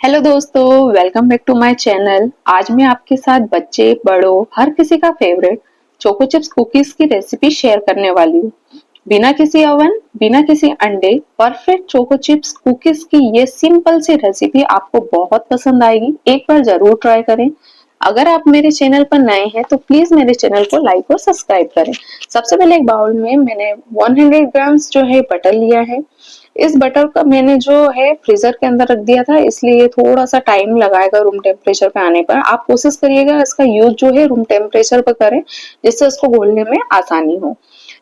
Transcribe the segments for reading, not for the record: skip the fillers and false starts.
Hello दोस्तों, welcome back to my channel. आज मैं आपके साथ बच्चे बड़ों हर किसी का फेवरेट चोको चिप्स कुकीज की रेसिपी शेयर करने वाली हूँ। बिना किसी ओवन, बिना किसी अंडे, परफेक्ट चोको चिप्स कुकीज की ये सिंपल सी रेसिपी आपको बहुत पसंद आएगी। एक बार जरूर ट्राई करें। अगर आप मेरे चैनल पर नए हैं तो प्लीज मेरे चैनल को लाइक और सब्सक्राइब करें। सबसे पहले एक बाउल में मैंने 100 ग्राम्स जो है बटर लिया है। इस बटर का मैंने जो है फ्रीजर के अंदर रख दिया था, इसलिए थोड़ा सा टाइम लगाएगा रूम टेम्परेचर पे आने पर। आप कोशिश करिएगा इसका यूज जो है रूम टेम्परेचर पर करें, जिससे उसको घोलने में आसानी हो।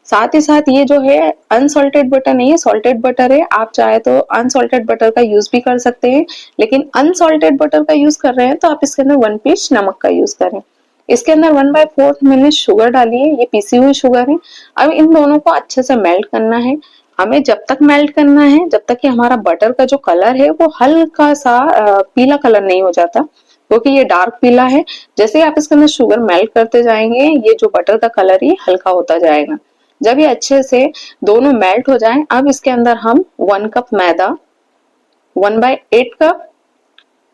साथ ही साथ ये जो है अनसॉल्टेड बटर नहीं है, सॉल्टेड बटर है। आप चाहे तो अनसॉल्टेड बटर का यूज भी कर सकते हैं, लेकिन अनसॉल्टेड बटर का यूज कर रहे हैं तो आप इसके अंदर 1 पिंच नमक का यूज करें। इसके अंदर 1/4 मैंने शुगर डाली है, ये पीसी हुई शुगर है। अब इन दोनों को अच्छे से मेल्ट करना है। हमें जब तक मेल्ट करना है जब तक कि हमारा बटर का जो कलर है वो हल्का सा पीला कलर नहीं हो जाता, क्योंकि ये डार्क पीला है। जैसे ही आप इसके अंदर शुगर मेल्ट करते जाएंगे, ये जो बटर का कलर है हल्का होता जाएगा। जब ये अच्छे से दोनों मेल्ट हो जाए, अब इसके अंदर हम 1 कप मैदा, 1/8 कप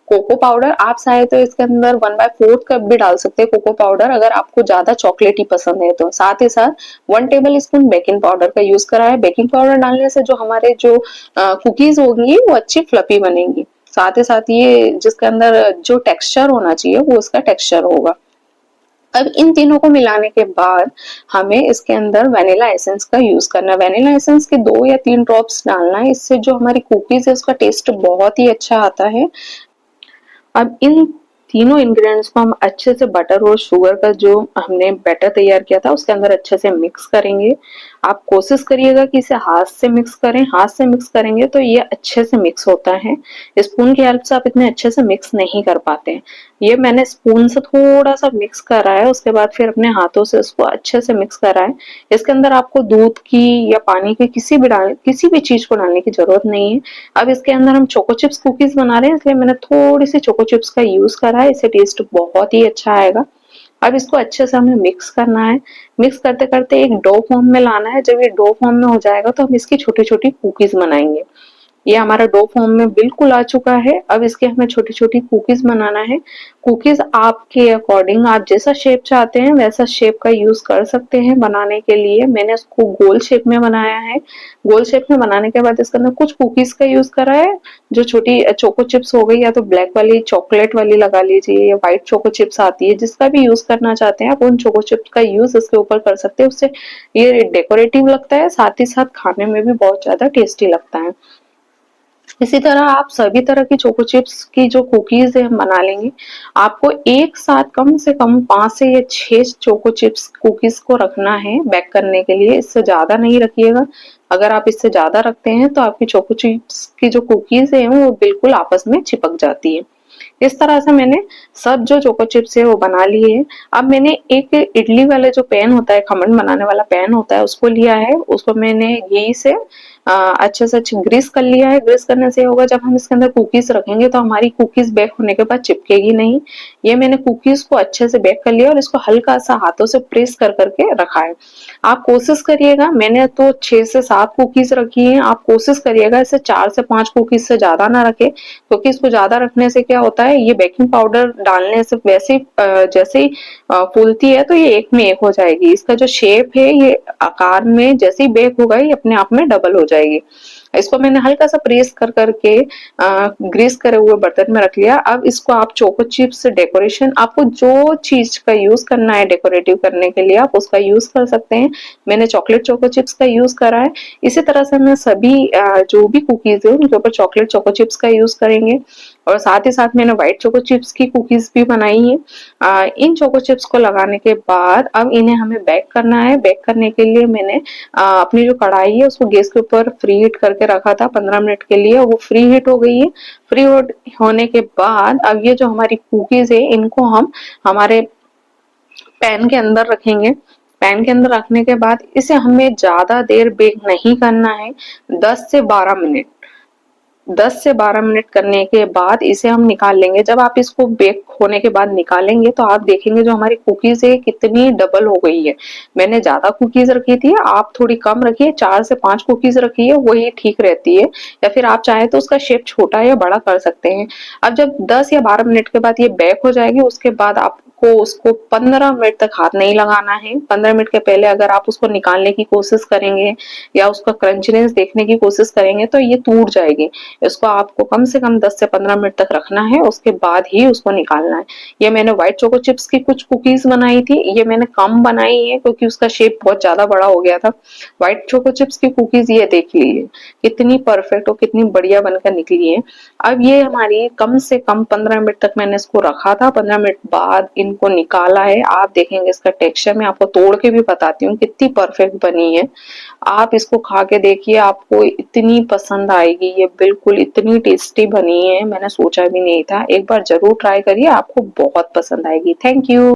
कोको पाउडर, आप चाहे तो इसके अंदर 1/4 कप भी डाल सकते हैं कोको पाउडर, अगर आपको ज्यादा चॉकलेटी पसंद है तो। साथ ही साथ 1 टेबल स्पून बेकिंग पाउडर का यूज करा है। बेकिंग पाउडर डालने से जो हमारे जो कुकीज होंगी वो अच्छी फ्लफी बनेंगी। साथ ही साथ ये जिसके अंदर जो टेक्सचर होना चाहिए वो उसका टेक्सचर होगा। अब इन तीनों को मिलाने के बाद हमें इसके अंदर वेनिला एसेंस का यूज करना है। वेनिला एसेंस के 2 या 3 ड्रॉप्स डालना है, इससे जो हमारी कुकीज है उसका टेस्ट बहुत ही अच्छा आता है। अब इन तीनों इंग्रेडिएंट्स को हम अच्छे से बटर और शुगर का जो हमने बैटर तैयार किया था उसके अंदर अच्छे से मिक्स करेंगे। आप कोशिश करिएगा कि इसे हाथ से मिक्स करें। हाथ से मिक्स करेंगे तो ये अच्छे से मिक्स होता है। स्पून की हेल्प से आप इतने अच्छे से मिक्स नहीं कर पाते हैं। ये मैंने स्पून से थोड़ा सा मिक्स करा है, उसके बाद फिर अपने हाथों से इसको अच्छे से मिक्स करा है। इसके अंदर आपको दूध की या पानी की किसी भी चीज को डालने की जरूरत नहीं है। अब इसके अंदर हम चोको चिप्स कुकीज बना रहे हैं, इसलिए मैंने थोड़ी सी चोको चिप्स का यूज करा है, इससे टेस्ट बहुत ही अच्छा आएगा। अब इसको अच्छे से हमें मिक्स करना है। मिक्स करते करते एक डो फॉर्म में लाना है। जब ये डो फॉर्म में हो जाएगा तो हम इसकी छोटी छोटी कुकीज बनाएंगे। ये हमारा डो फॉर्म में बिल्कुल आ चुका है। अब इसके हमें छोटी छोटी कुकीज बनाना है। कुकीज आपके अकॉर्डिंग, आप जैसा शेप चाहते हैं वैसा शेप का यूज कर सकते हैं बनाने के लिए। मैंने इसको गोल शेप में बनाया है। गोल शेप में बनाने के बाद इसके अंदर कुछ कुकीज का यूज करा है। जो छोटी चोको चिप्स हो गई, या तो ब्लैक वाली चॉकलेट वाली लगा लीजिए, या व्हाइट चोको चिप्स आती है, जिसका भी यूज करना चाहते हैं आप उन चोको चिप्स का यूज इसके ऊपर कर सकते हैं। उससे ये डेकोरेटिव लगता है, साथ ही साथ खाने में भी बहुत ज्यादा टेस्टी लगता है। इसी तरह आप सभी तरह की चोको चिप्स की जो कुकीज है हम बना लेंगे। आपको एक साथ कम से कम 5 से 6 चोको चिप्स कुकीज को रखना है बेक करने के लिए, इससे ज्यादा नहीं रखिएगा। अगर आप इससे ज्यादा रखते हैं तो आपकी चोको चिप्स की जो कुकीज है वो बिल्कुल आपस में चिपक जाती है। इस तरह से मैंने सब जो चोको चिप्स है वो बना लिए है। अब मैंने एक इडली वाले जो पैन होता है, खमन बनाने वाला पैन होता है, उसको लिया है। उसको मैंने घी से अच्छे से अच्छे ग्रीस कर लिया है। ग्रीस करने से होगा, जब हम इसके अंदर कुकीज रखेंगे तो हमारी कुकीज बेक होने के बाद चिपकेगी नहीं। ये मैंने कुकीज को अच्छे से बेक कर लिया और इसको हल्का सा हाथों से प्रेस कर करके रखा है। आप कोशिश करिएगा, मैंने तो 6 से 7 कुकीज रखी है, आप कोशिश करिएगा इसे 4 से 5 कुकीज से ज्यादा ना रखे, क्योंकि इसको ज्यादा रखने से क्या होता है, ये बेकिंग पाउडर डालने से वैसे जैसे ही फूलती है तो ये एक में एक हो जाएगी। इसका जो शेप है ये आकार में जैसे ही बेक होगा ये अपने आप में डबल हो जाएगी। इसको मैंने हल्का सा प्रेस कर करके ग्रीस करे हुए बर्तन में रख लिया। अब इसको आप चोको चिप्स डेकोरेशन, आपको जो चीज का यूज करना है डेकोरेटिव करने के लिए आप उसका यूज कर सकते हैं। मैंने चॉकलेट चोको चिप्स का यूज करा है। इसी तरह से मैं सभी जो भी कुकीज है उनके ऊपर चॉकलेट चोको चिप्स का यूज करेंगे। और साथ ही साथ मैंने व्हाइट चोको चिप्स की कुकीज भी बनाई है। इन चोको चिप्स को लगाने के बाद अब इन्हें हमें बेक करना है। बेक करने के लिए मैंने अपनी जो कढ़ाई है उसको गैस के ऊपर फ्री हीट करके रखा था 15 मिनट के लिए, वो फ्री हीट हो गई है। फ्री हीट होने के बाद अब ये जो हमारी कुकीज है इनको हम हमारे पैन के अंदर रखेंगे। पैन के अंदर रखने के बाद इसे हमें ज्यादा देर बेक नहीं करना है, 10 से 12 मिनट। 10 से 12 मिनट करने के बाद इसे हम निकाल लेंगे। जब आप इसको बेक होने के बाद निकालेंगे तो आप देखेंगे जो हमारी कुकीज है कितनी डबल हो गई है। मैंने ज्यादा कुकीज रखी थी, आप थोड़ी कम रखिए, 4 से 5 कुकीज रखिए, वही ठीक रहती है। या फिर आप चाहे तो उसका शेप छोटा या बड़ा कर सकते हैं। अब जब 10 या 12 मिनट के बाद ये बेक हो जाएगी, उसके बाद आपको उसको 15 मिनट तक हाथ नहीं लगाना है। 15 मिनट के पहले अगर आप उसको निकालने की कोशिश करेंगे या उसका क्रंचनेस देखने की कोशिश करेंगे तो ये टूट जाएगी। इसको आपको कम से कम 10 से 15 मिनट तक रखना है, उसके बाद ही उसको निकालना है। ये मैंने व्हाइट चोको चिप्स की कुछ कुकीज बनाई थी, ये मैंने कम बनाई है क्योंकि उसका शेप बहुत ज्यादा बड़ा हो गया था। व्हाइट चोको चिप्स की कुकीज ये देख लीजिए कितनी परफेक्ट और कितनी बढ़िया बनकर निकली है। अब ये हमारी कम से कम 15 मिनट तक मैंने इसको रखा था, 15 मिनट बाद इनको निकाला है। आप देखेंगे इसका टेक्सचर, मैं आपको तोड़ के भी बताती हूँ कितनी परफेक्ट बनी है। आप इसको खा के देखिए, आपको इतनी पसंद आएगी, ये बिल्कुल इतनी टेस्टी बनी है, मैंने सोचा भी नहीं था। एक बार जरूर ट्राई करिए, आपको बहुत पसंद आएगी। Thank you.